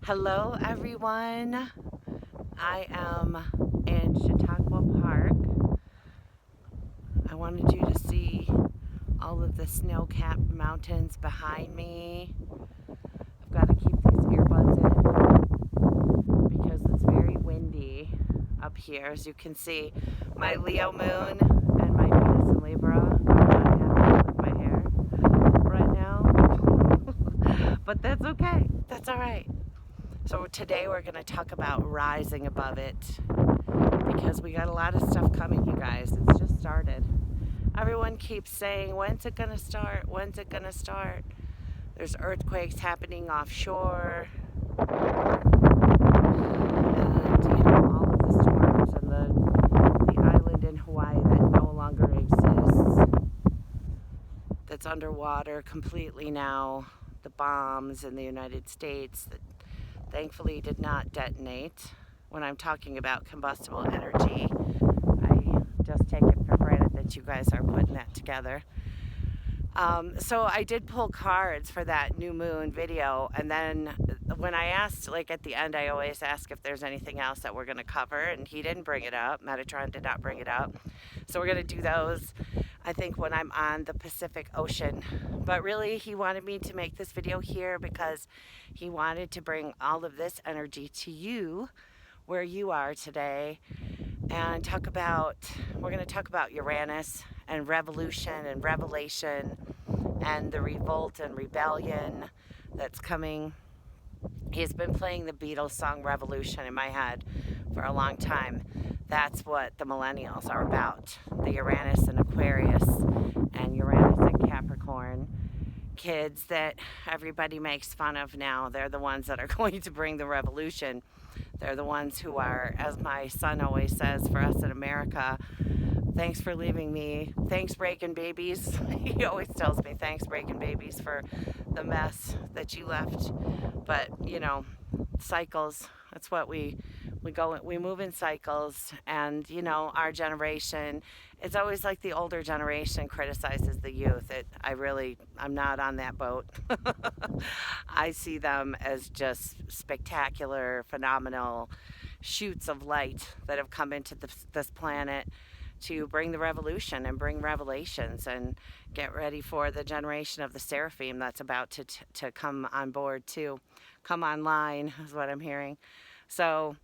Hello everyone, I am in Chautauqua Park. I wanted you to see all of the snow-capped mountains behind me. I've got to keep these earbuds in because it's very windy up here. As you can see, my Leo moon and my Venus in Libra are not happy with my hair right now. But that's okay, that's all right. So today we're going to talk about rising above it because we got a lot of stuff coming, you guys. It's just started. Everyone keeps saying, when's it going to start? When's it going to start? There's earthquakes happening offshore. And, all of the storms and the island in Hawaii that no longer exists. That's underwater completely now. The bombs in the United States that thankfully did not detonate. When I'm talking about combustible energy, I just take it for granted that you guys are putting that together. So I did pull cards for that new moon video, and then when I asked, like at the end, I always ask if there's anything else that we're going to cover, and he didn't bring it up. Metatron did not bring it up. So we're going to do those, I think, when I'm on the Pacific Ocean. But really, he wanted me to make this video here because he wanted to bring all of this energy to you where you are today and we're going to talk about Uranus and revolution and revelation and the revolt and rebellion that's coming. He's been playing the Beatles song Revolution in my head for a long time. That's what the millennials are about. The Uranus and Aquarius and Uranus and Capricorn kids that everybody makes fun of now. They're the ones that are going to bring the revolution. They're the ones who are, as my son always says, for us in America, thanks for leaving me. Thanks, Reagan babies. He always tells me, thanks, Reagan babies, for the mess that you left. But, cycles, that's what we move in cycles. And, our generation, it's always like the older generation criticizes the youth. I'm not on that boat. I see them as just spectacular, phenomenal shoots of light that have come into this planet to bring the revolution and bring revelations and get ready for the generation of the seraphim that's about to come on board too. Come online is what I'm hearing. So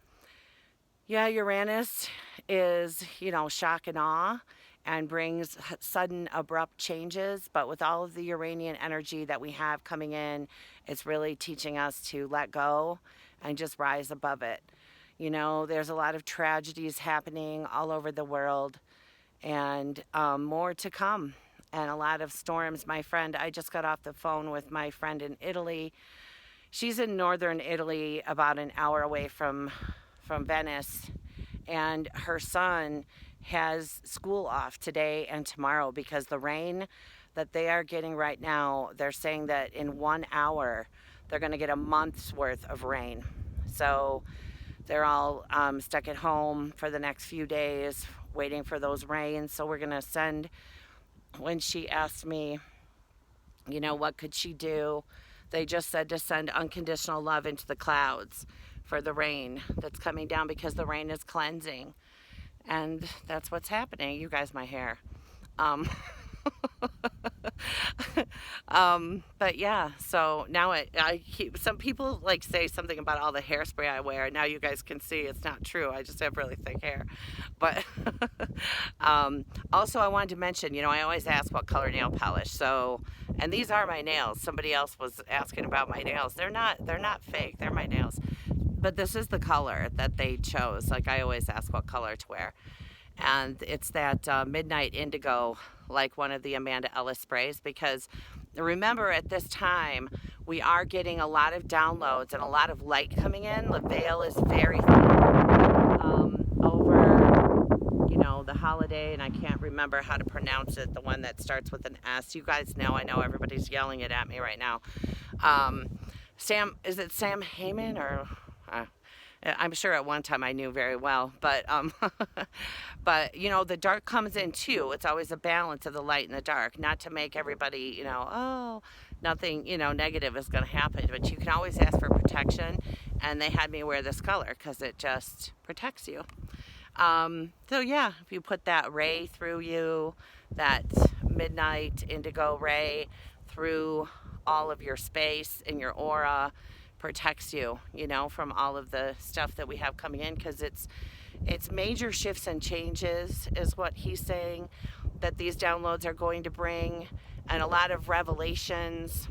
yeah, Uranus is, shock and awe and brings sudden abrupt changes, but with all of the Uranian energy that we have coming in, it's really teaching us to let go and just rise above it. There's a lot of tragedies happening all over the world and more to come, and a lot of storms. I just got off the phone with my friend in Italy. She's in northern Italy, about an hour away from Venice, and her son has school off today and tomorrow because the rain that they are getting right now, they're saying that in 1 hour they're going to get a month's worth of rain. So they're all stuck at home for the next few days waiting for those rains. So we're going to send, when she asked me, what could she do, they just said to send unconditional love into the clouds for the rain that's coming down because the rain is cleansing. And that's what's happening. You guys, my hair. But yeah, so now some people say something about all the hairspray I wear. Now you guys can see it's not true. I just have really thick hair. But also I wanted to mention, I always ask what color nail polish. So, and these are my nails. Somebody else was asking about my nails. They're not fake. They're my nails. But this is the color that they chose. I always ask what color to wear. And it's that midnight indigo, like one of the Amanda Ellis sprays, because remember at this time we are getting a lot of downloads and a lot of light coming in. The veil is very thin over the holiday, and I can't remember how to pronounce it, the one that starts with an S. You guys know, I know everybody's yelling it at me right now. Is it Samhain or I'm sure at one time I knew very well, but but the dark comes in too. It's always a balance of the light and the dark, not to make everybody, oh, nothing, you know, negative is going to happen, but you can always ask for protection. And they had me wear this color because it just protects you. So yeah, if you put that ray through you, that midnight indigo ray through all of your space and your aura, protects you, you know, from all of the stuff that we have coming in, because it's major shifts and changes is what he's saying that these downloads are going to bring, and a lot of revelations,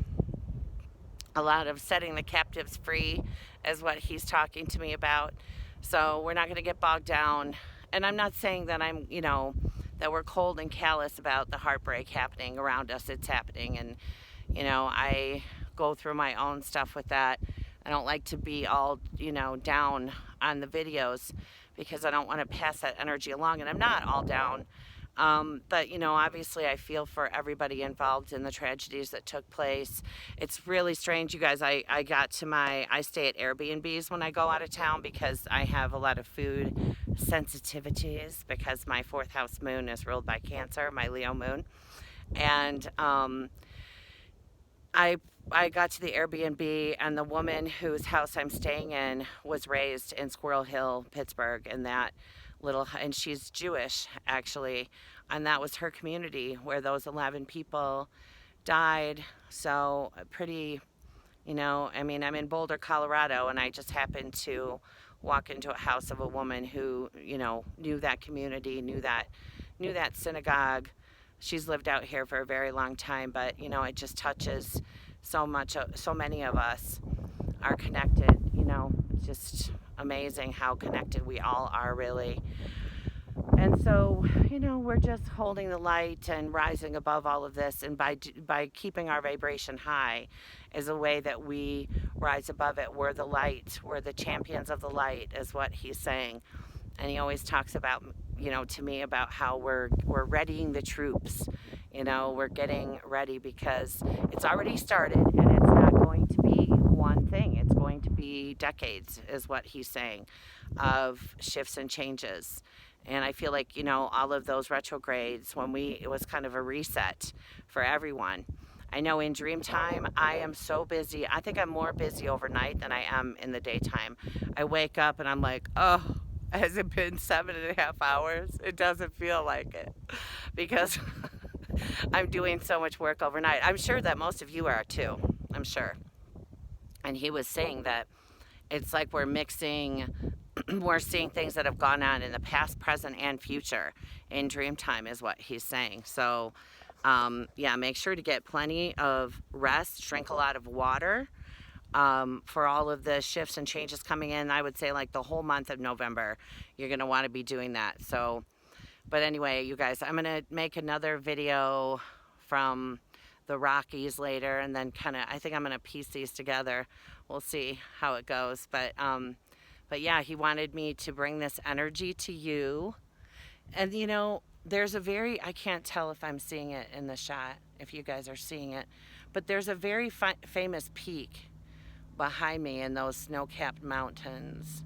a lot of setting the captives free is what he's talking to me about. So we're not going to get bogged down. And I'm not saying that I'm, you know, that we're cold and callous about the heartbreak happening around us. It's happening. And, you know, I go through my own stuff with that. I don't like to be all, you know, down on the videos because I don't want to pass that energy along. And I'm not all down. But, you know, obviously I feel for everybody involved in the tragedies that took place. It's really strange, you guys. I stay at Airbnbs when I go out of town because I have a lot of food sensitivities because my 4th house moon is ruled by Cancer, my Leo moon. And I got to the Airbnb, and the woman whose house I'm staying in was raised in Squirrel Hill, Pittsburgh, and she's Jewish, actually, and that was her community where those 11 people died. So pretty, you know, I mean, I'm in Boulder, Colorado, and I just happened to walk into a house of a woman who, you know, knew that community, knew that synagogue. She's lived out here for a very long time, but, you know, it just touches so much. So many of us are connected, you know. It's just amazing how connected we all are, really. And so, you know, we're just holding the light and rising above all of this, and by keeping our vibration high is a way that we rise above it. We're the light, we're the champions of the light, is what he's saying. And he always talks about, you know, to me, about how we're readying the troops. You know, we're getting ready because it's already started, and it's not going to be one thing. It's going to be decades, is what he's saying, of shifts and changes. And I feel like, you know, all of those retrogrades, it was kind of a reset for everyone. I know in dream time, I am so busy. I think I'm more busy overnight than I am in the daytime. I wake up and I'm like, oh, has it been 7.5 hours? It doesn't feel like it because I'm doing so much work overnight. I'm sure that most of you are too. I'm sure. And he was saying that it's like we're seeing things that have gone on in the past, present, and future in dream time, is what he's saying. So, yeah, make sure to get plenty of rest, drink a lot of water. For all of the shifts and changes coming in, I would say like the whole month of November, you're going to want to be doing that. So, but anyway, you guys, I'm going to make another video from the Rockies later, and then I think I'm going to piece these together. We'll see how it goes. But yeah, he wanted me to bring this energy to you. And, you know, I can't tell if I'm seeing it in the shot, if you guys are seeing it, but there's a very famous peak behind me in those snow-capped mountains.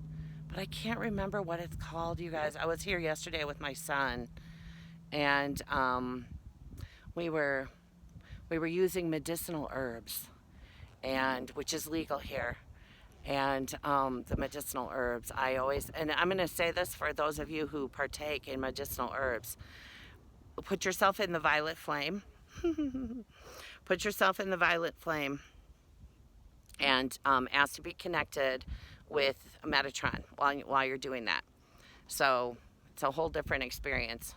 But I can't remember what it's called, you guys. I was here yesterday with my son, and we were using medicinal herbs, and which is legal here. And the medicinal herbs, and I'm going to say this for those of you who partake in medicinal herbs, put yourself in the violet flame. Put yourself in the violet flame and ask to be connected with Metatron while you're doing that. So it's a whole different experience.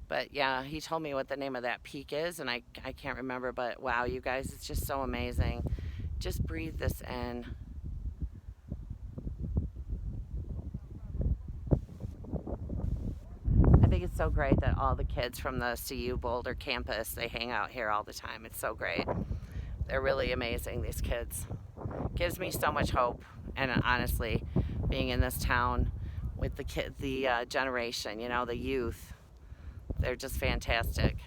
But yeah, he told me what the name of that peak is, and I can't remember, but wow, you guys, it's just so amazing. Just breathe this in. I think it's so great that all the kids from the CU Boulder campus, they hang out here all the time. It's so great. They're really amazing, these kids. Gives me so much hope. And honestly, being in this town with the generation, you know, the youth, they're just fantastic.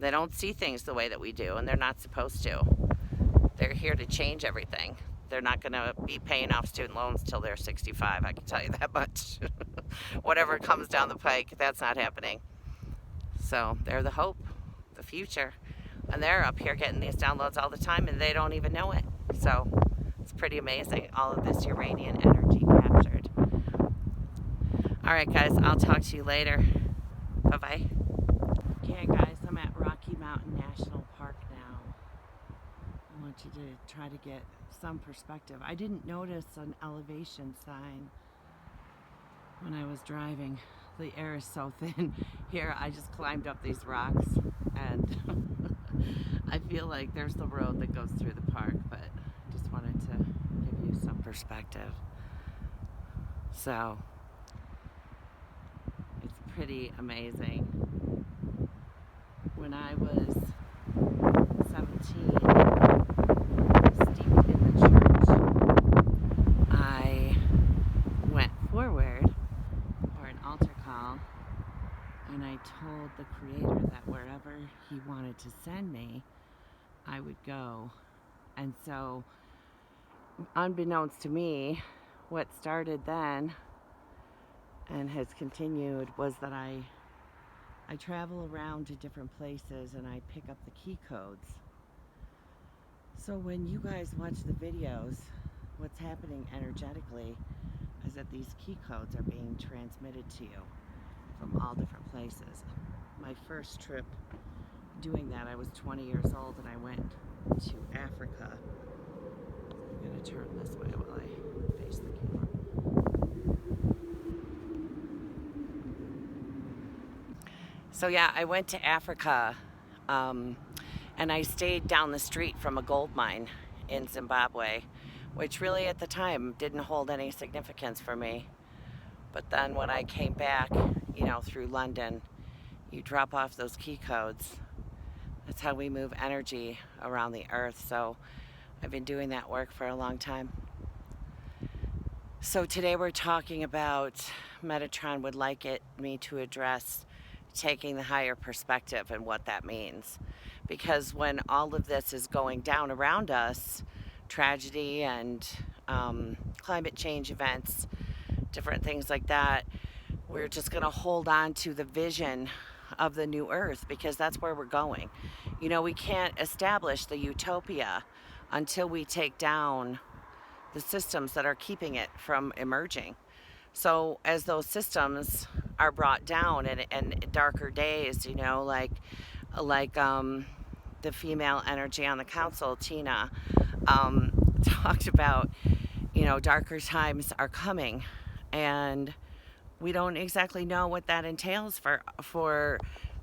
They don't see things the way that we do, and they're not supposed to. They're here to change everything. They're not going to be paying off student loans till they're 65, I can tell you that much. Whatever comes down the pike, that's not happening. So they're the hope, the future. And they're up here getting these downloads all the time and they don't even know it. So it's pretty amazing, all of this Uranian energy captured. All right, guys, I'll talk to you later. Bye-bye. Okay, guys, I'm at Rocky Mountain National Park now. I want you to try to get some perspective. I didn't notice an elevation sign when I was driving. The air is so thin here. I just climbed up these rocks and I feel like there's the road that goes through the park, but I just wanted to give you some perspective. So it's pretty amazing. When I was 17, steeped in the church, I went forward for an altar call, and I told the Creator that wherever He wanted to send me, I would go. And so, unbeknownst to me, what started then and has continued was that I travel around to different places and I pick up the key codes. So when you guys watch the videos, what's happening energetically is that these key codes are being transmitted to you from all different places. My first trip doing that, I was 20 years old and I went to Africa. I'm going to turn this way while I face the camera. So yeah, I went to Africa and I stayed down the street from a gold mine in Zimbabwe, which really at the time didn't hold any significance for me. But then when I came back, you know, through London, you drop off those key codes. That's how we move energy around the earth. So I've been doing that work for a long time. So today we're talking about Metatron would like me to address taking the higher perspective and what that means. Because when all of this is going down around us, tragedy and climate change events, different things like that, we're just going to hold on to the vision of the new earth because that's where we're going. You know, we can't establish the utopia until we take down the systems that are keeping it from emerging. So as those systems are brought down and darker days, you know, like the female energy on the council, Tina, talked about, you know, darker times are coming, and we don't exactly know what that entails for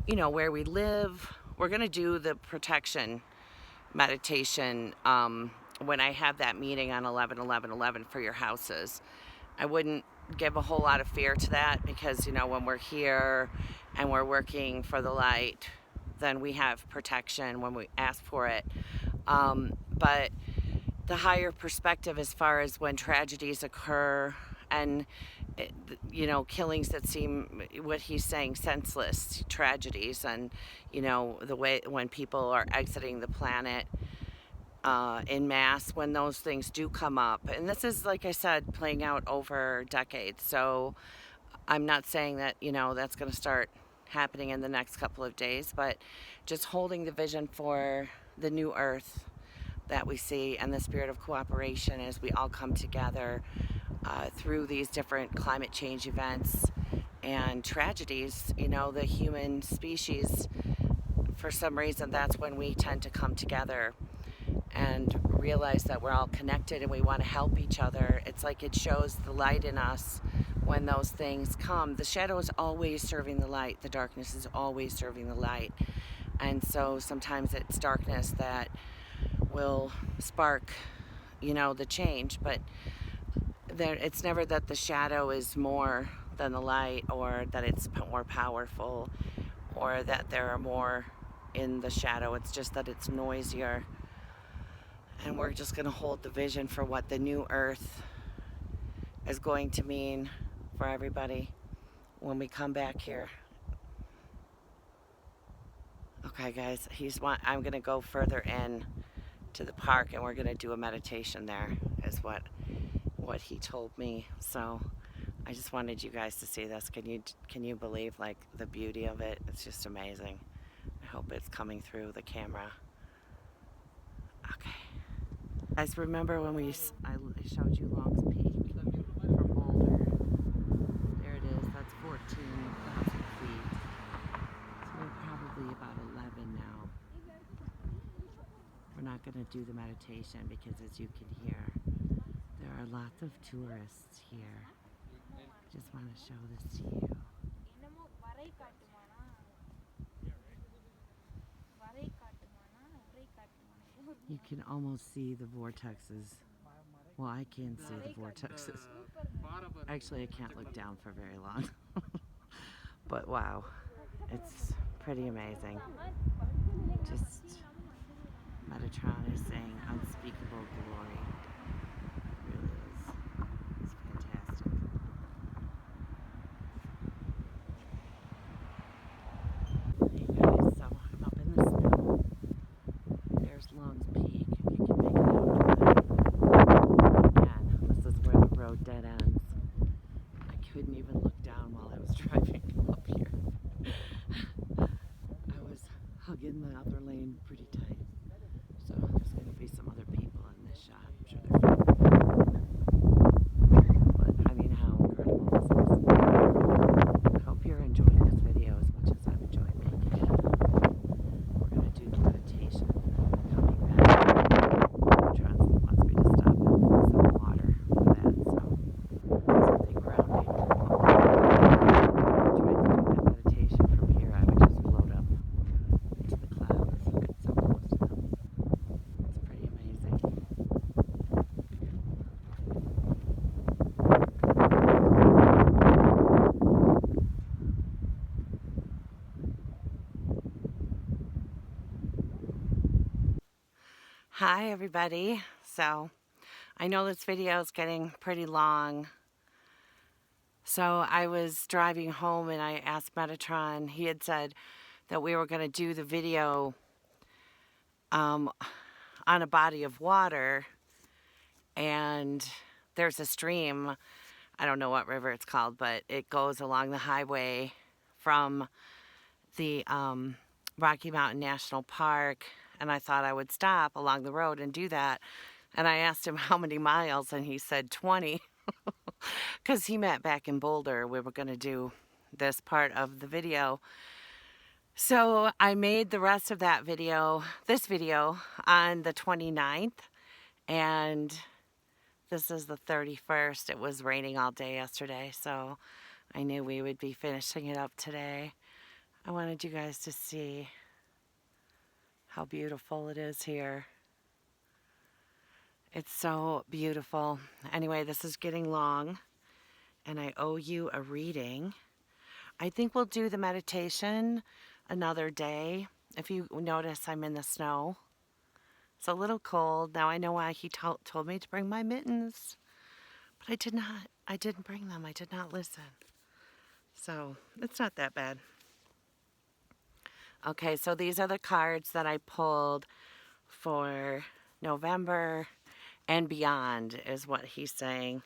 you know, where we live. We're going to do the protection meditation when I have that meeting on 11/11/11 for your houses. I wouldn't give a whole lot of fear to that because, you know, when we're here and we're working for the light, then we have protection when we ask for it. But the higher perspective as far as when tragedies occur and, you know, killings that seem, what he's saying, senseless tragedies, and, you know, the way when people are exiting the planet in mass, when those things do come up. And this is, like I said, playing out over decades. So I'm not saying that, you know, that's going to start happening in the next couple of days, but just holding the vision for the new earth that we see and the spirit of cooperation as we all come together through these different climate change events and tragedies. You know, the human species, for some reason, that's when we tend to come together and realize that we're all connected and we want to help each other. It's like it shows the light in us when those things come. The shadow is always serving the light. The darkness is always serving the light. And so sometimes it's darkness that will spark, you know, the change, but it's never that the shadow is more than the light, or that it's more powerful, or that there are more in the shadow. It's just that it's noisier. And we're just going to hold the vision for what the new earth is going to mean for everybody when we come back here. Okay, guys, I'm going to go further in to the park and we're going to do a meditation there, is what he told me. So I just wanted you guys to see this. Can you believe, like, the beauty of it? It's just amazing. I hope it's coming through the camera. Okay. Guys, remember when I showed you Long's Peak from Boulder? There it is. That's 14,000 feet. So we're probably about 11 now. We're not going to do the meditation because, as you can hear, there are lots of tourists here. Just want to show this to you. You can almost see the vortexes. Well, I can see the vortexes. Actually, I can't look down for very long. But wow, it's pretty amazing. Just Metatron is saying unspeakable glory. It really is. It's fantastic. Hey guys, so I'm up in the snow. There's Long's Peak, if you can make it out. Again, this is where the road dead ends. I couldn't even look down while I was driving up here. I was hugging the other lane pretty tight. So there's going to be some other people in this shot. I'm sure they're filming. But I mean, how incredible this is. I hope you're enjoying this video as much as I've enjoyed making it. We're going to do the meditation coming back. Trans wants me to stop and put some water for that, so something grounding. If I tried to do that meditation from here, I would just float up into the clouds and get so close to them. It's pretty amazing. Hi everybody. So I know this video is getting pretty long. So I was driving home and I asked Metatron, he had said that we were going to do the video on a body of water, and there's a stream, I don't know what river it's called, but it goes along the highway from the Rocky Mountain National Park, and I thought I would stop along the road and do that. And I asked him how many miles, and he said 20, because he meant back in Boulder we were going to do this part of the video. So I made the rest of that video, this video, on the 29th, and this is the 31st. It was raining all day yesterday, so I knew we would be finishing it up today. I wanted you guys to see how beautiful it is here. It's so beautiful. Anyway, this is getting long, and I owe you a reading. I think we'll do the meditation another day. If you notice, I'm in the snow. It's a little cold. Now I know why he told me to bring my mittens, but I did not. I didn't bring them. I did not listen. So it's not that bad. Okay, so these are the cards that I pulled for November and beyond, is what he's saying.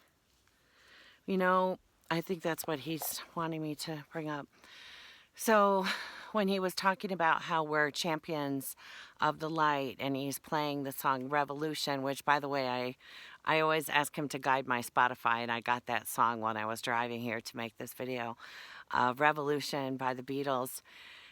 You know, I think that's what he's wanting me to bring up. So when he was talking about how we're champions of the light, and he's playing the song Revolution, which, by the way, I always ask him to guide my Spotify, and I got that song when I was driving here to make this video. Revolution by the Beatles.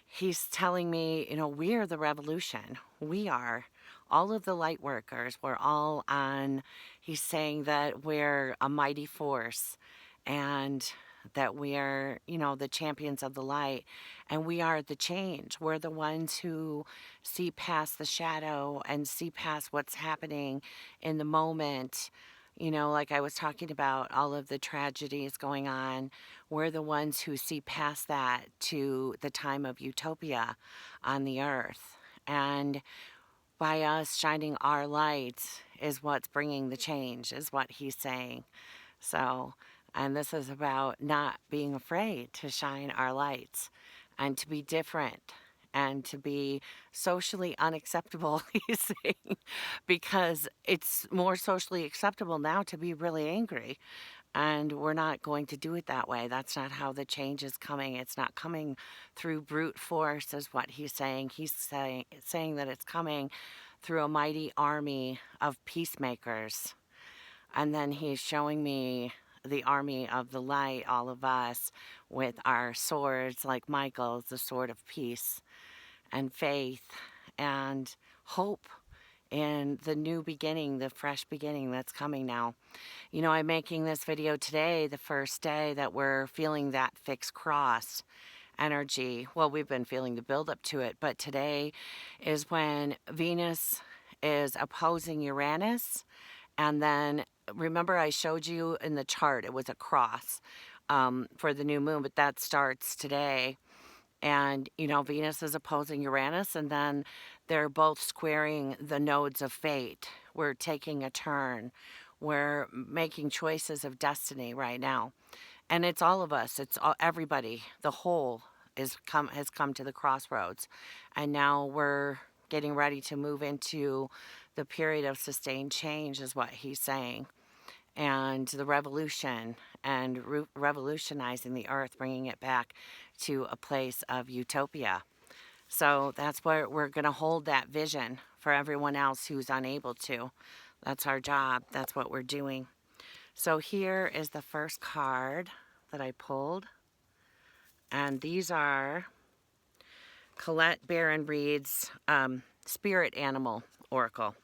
He's telling me, you know, we're the revolution. We are. All of the light workers, we're all on. He's saying that we're a mighty force, and that we are, you know, the champions of the light, and we are the change. We're the ones who see past the shadow and see past what's happening in the moment. You know, like I was talking about all of the tragedies going on, we're the ones who see past that to the time of utopia on the earth. And by us shining our lights is what's bringing the change, is what he's saying. So, and this is about not being afraid to shine our lights and to be different and to be socially unacceptable, he's saying, because it's more socially acceptable now to be really angry And we're not going to do it that way. That's not how the change is coming. It's not coming through brute force, is what he's saying. He's saying that it's coming through a mighty army of peacemakers. And then he's showing me the army of the light, all of us, with our swords, like Michael's, the sword of peace and faith and hope in the new beginning, the fresh beginning that's coming now. You know, I'm making this video today, the first day that we're feeling that fixed cross energy. Well, we've been feeling the buildup to it, but today is when Venus is opposing Uranus. And then, remember I showed you in the chart, it was a cross for the new moon, but that starts today. And, you know, Venus is opposing Uranus, and then they're both squaring the nodes of fate. We're taking a turn. We're making choices of destiny right now. And it's all of us. It's all, everybody. The whole has come to the crossroads. And now we're getting ready to move into the period of sustained change, is what he's saying. And the revolution and revolutionizing the earth, bringing it back to a place of utopia. So that's where we're going to hold that vision for everyone else who's unable to. That's our job. That's what we're doing. So here is the first card that I pulled. And these are Colette Baron Reed's Spirit Animal Oracle.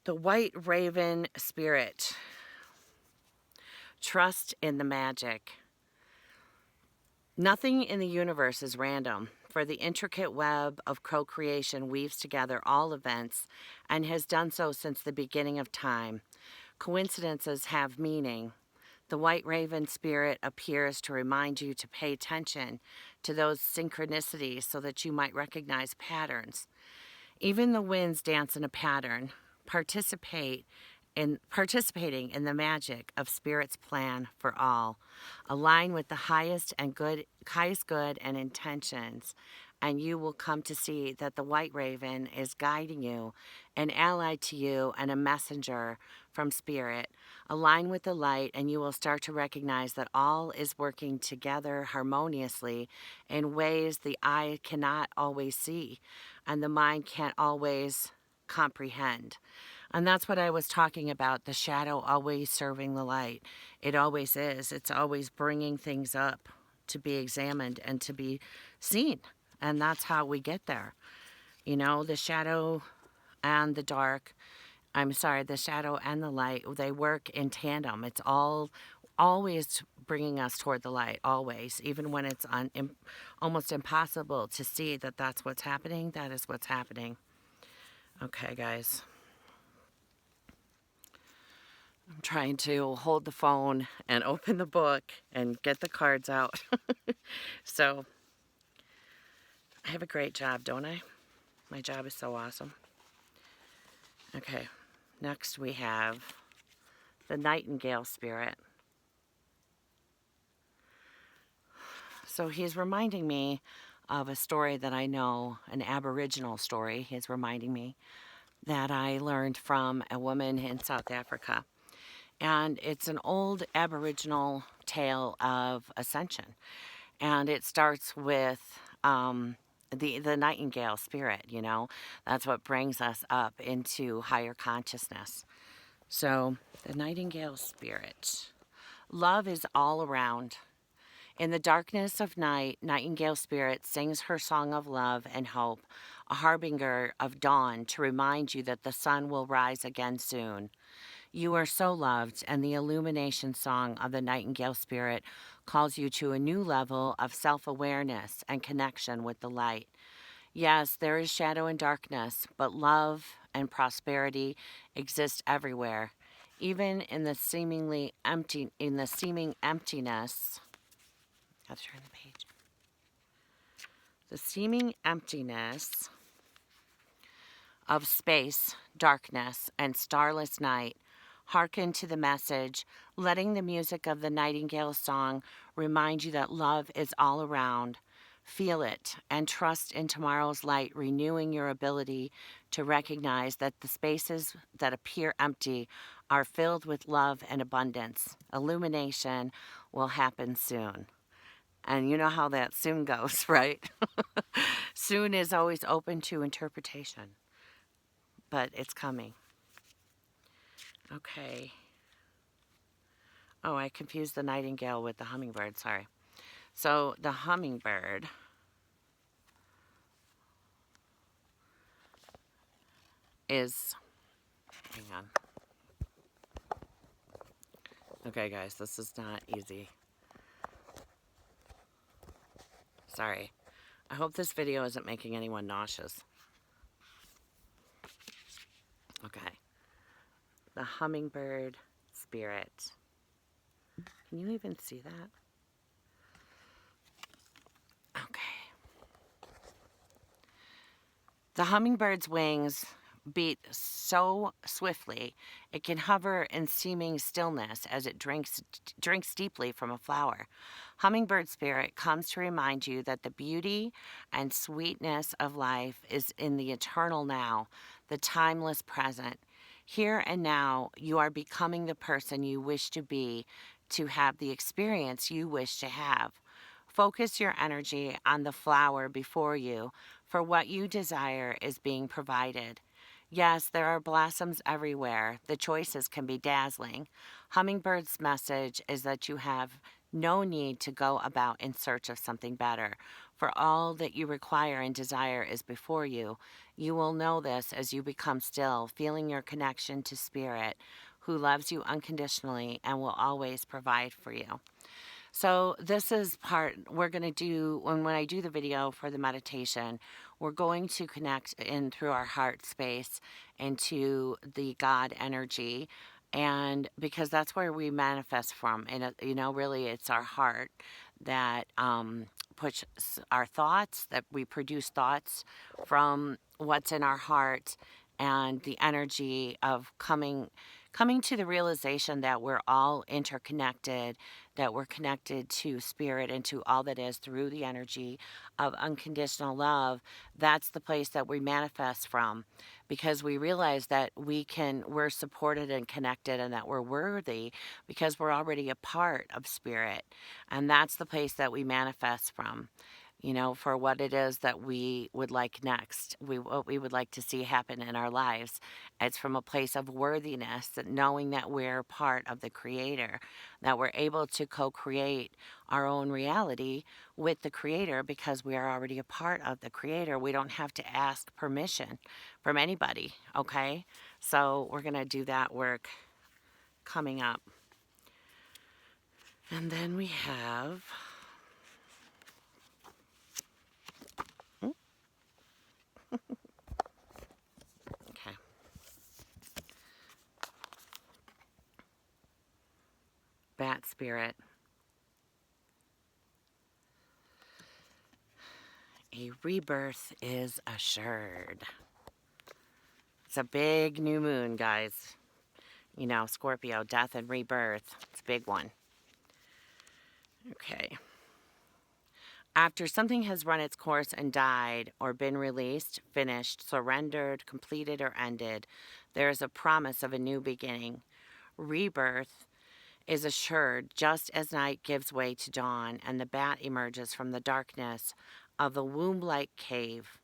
The White Raven Spirit. Trust in the magic. Nothing in the universe is random, for the intricate web of co-creation weaves together all events and has done so since the beginning of time. Coincidences have meaning. The White Raven Spirit appears to remind you to pay attention to those synchronicities so that you might recognize patterns. Even the winds dance in a pattern. Participating in the magic of Spirit's plan for all. Align with the highest good and intentions, and you will come to see that the White Raven is guiding you, an ally to you, and a messenger from Spirit. Align with the light, and you will start to recognize that all is working together harmoniously in ways the eye cannot always see, and the mind can't always comprehend. And that's what I was talking about, the shadow always serving the light. It always is. It's always bringing things up to be examined and to be seen. And that's how we get there. You know, the shadow and the dark, the shadow and the light, they work in tandem. It's always bringing us toward the light, always. Even when it's almost impossible to see that that's what's happening, that is what's happening. Okay, guys. I'm trying to hold the phone and open the book and get the cards out. So, I have a great job, don't I? My job is so awesome. Okay, next we have the Nightingale Spirit. So he's reminding me of a story that I know, an Aboriginal story. He's reminding me that I learned from a woman in South Africa. And it's an old Aboriginal tale of ascension. And it starts with the nightingale spirit, you know. That's what brings us up into higher consciousness. So, the nightingale spirit. Love is all around. In the darkness of night, nightingale spirit sings her song of love and hope, a harbinger of dawn to remind you that the sun will rise again soon. You are so loved, and the illumination song of the nightingale spirit calls you to a new level of self-awareness and connection with the light. Yes, there is shadow and darkness, but love and prosperity exist everywhere, even in the seeming emptiness. I have to turn the page. The seeming emptiness of space, darkness, and starless night. Hearken to the message, letting the music of the nightingale song remind you that love is all around. Feel it and trust in tomorrow's light, renewing your ability to recognize that the spaces that appear empty are filled with love and abundance. Illumination will happen soon. And you know how that soon goes, right? Soon is always open to interpretation, but it's coming. Okay. Oh, I confused the nightingale with the hummingbird. Sorry. So the hummingbird is, hang on. Okay, guys, this is not easy. Sorry. I hope this video isn't making anyone nauseous. Okay. The hummingbird spirit. Can you even see that? Okay. The hummingbird's wings beat so swiftly it can hover in seeming stillness as it drinks deeply from a flower. Hummingbird spirit comes to remind you that the beauty and sweetness of life is in the eternal now, the timeless present. Here and now, you are becoming the person you wish to be, to have the experience you wish to have. Focus your energy on the flower before you, for what you desire is being provided. Yes, there are blossoms everywhere. The choices can be dazzling. Hummingbird's message is that you have no need to go about in search of something better, for all that you require and desire is before you. You will know this as you become still, feeling your connection to Spirit, who loves you unconditionally and will always provide for you. So this is part we're going to do when I do the video for the meditation, we're going to connect in through our heart space into the God energy, and because that's where we manifest from, and really it's our heart that puts our thoughts, that we produce thoughts from what's in our heart, and the energy of coming to the realization that we're all interconnected, that we're connected to Spirit and to all that is through the energy of unconditional love. That's the place that we manifest from, because we realize that we're supported and connected, and that we're worthy because we're already a part of Spirit. And that's the place that we manifest from, for what it is that we would like next, what we would like to see happen in our lives. It's from a place of worthiness, that knowing that we're part of the Creator, that we're able to co-create our own reality with the Creator because we are already a part of the Creator. We don't have to ask permission from anybody, okay? So we're going to do that work coming up. And then we have... Okay. Bat spirit. A rebirth is assured. It's a big new moon, guys. Scorpio, death and rebirth. It's a big one. Okay. After something has run its course and died, or been released, finished, surrendered, completed, or ended, there is a promise of a new beginning. Rebirth is assured just as night gives way to dawn and the bat emerges from the darkness of the womb-like cave.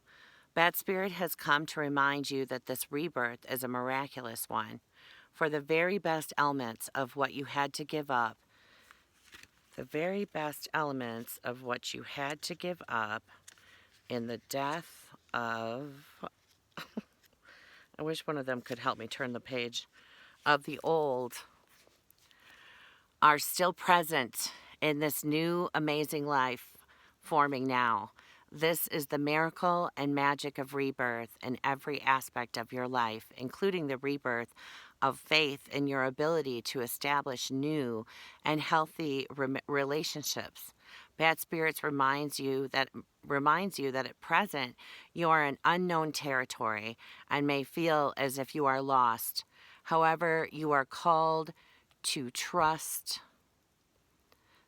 Bat Spirit has come to remind you that this rebirth is a miraculous one. For the very best elements of what you had to give up, in the death of, I wish one of them could help me turn the page, of the old, are still present in this new amazing life forming now. This is the miracle and magic of rebirth in every aspect of your life, including the rebirth of faith in your ability to establish new and healthy relationships. Bad spirits reminds you that at present you are in unknown territory and may feel as if you are lost. However, you are called to trust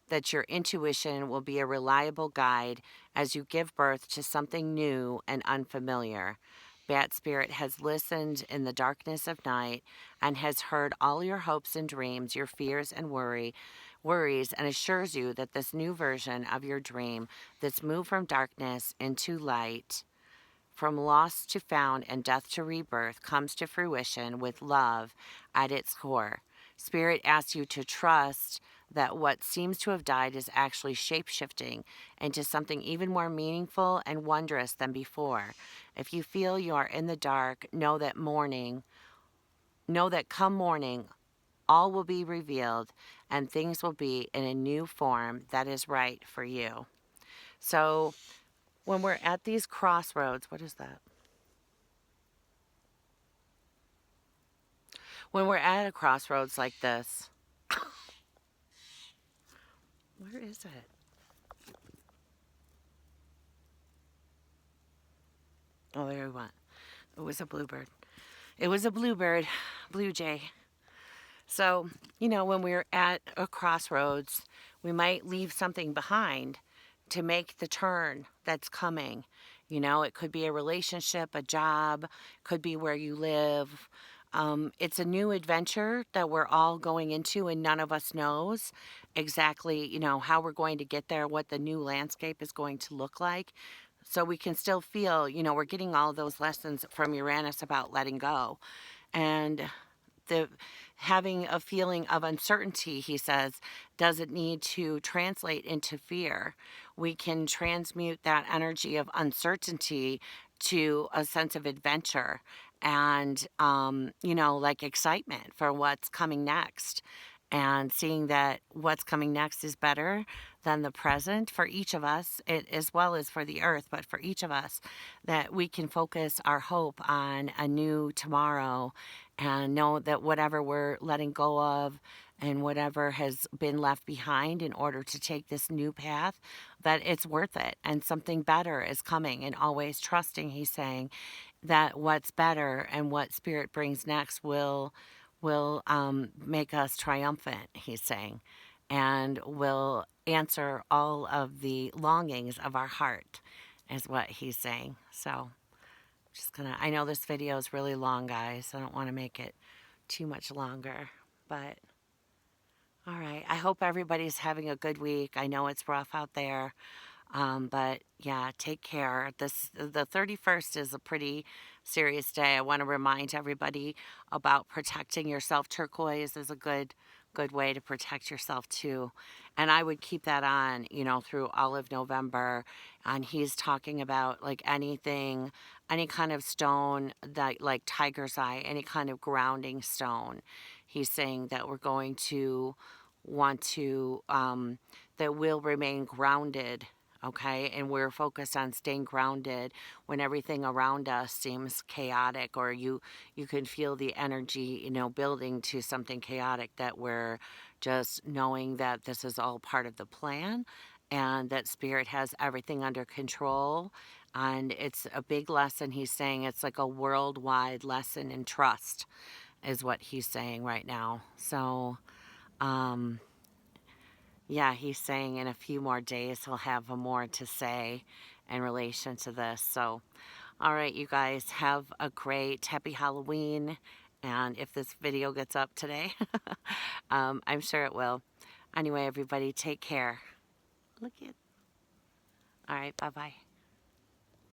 that your intuition will be a reliable guide as you give birth to something new and unfamiliar. Bat Spirit has listened in the darkness of night and has heard all your hopes and dreams, your fears and worries, and assures you that this new version of your dream that's moved from darkness into light, from lost to found and death to rebirth, comes to fruition with love at its core. Spirit asks you to trust that what seems to have died is actually shape-shifting into something even more meaningful and wondrous than before. If you feel you are in the dark, know that come morning, all will be revealed and things will be in a new form that is right for you. So when we're at these crossroads, what is that? When we're at a crossroads like this, where is it? Oh, there we went. It was a bluebird. It was a bluebird, blue jay. So, when we're at a crossroads, we might leave something behind to make the turn that's coming. It could be a relationship, a job, could be where you live. It's a new adventure that we're all going into, and none of us knows exactly, how we're going to get there, what the new landscape is going to look like. So we can still feel, we're getting all those lessons from Uranus about letting go. And the having a feeling of uncertainty, he says, doesn't need to translate into fear. We can transmute that energy of uncertainty to a sense of adventure and, like excitement for what's coming next. And seeing that what's coming next is better than the present for each of us, as well as for the earth, but for each of us, that we can focus our hope on a new tomorrow and know that whatever we're letting go of and whatever has been left behind in order to take this new path, that it's worth it and something better is coming, and always trusting, he's saying, that what's better and what Spirit brings next will make us triumphant, he's saying, and will answer all of the longings of our heart, is what he's saying. So I know this video is really long, guys. I don't want to make it too much longer, but all right. I hope everybody's having a good week. I know it's rough out there. But yeah, take care. The 31st is a pretty serious day. I want to remind everybody about protecting yourself. Turquoise is a good way to protect yourself too. And I would keep that on, through all of November. And he's talking about like anything, any kind of stone that like tiger's eye, any kind of grounding stone. He's saying that we're going to want to, that will remain grounded. Okay, and we're focused on staying grounded when everything around us seems chaotic, or you can feel the energy, building to something chaotic, that we're just knowing that this is all part of the plan and that Spirit has everything under control. And it's a big lesson. He's saying it's like a worldwide lesson in trust is what he's saying right now. So, yeah, he's saying in a few more days he'll have more to say in relation to this. So, all right, you guys, have a great, happy Halloween. And if this video gets up today, I'm sure it will. Anyway, everybody, take care. Look at. All right, bye-bye.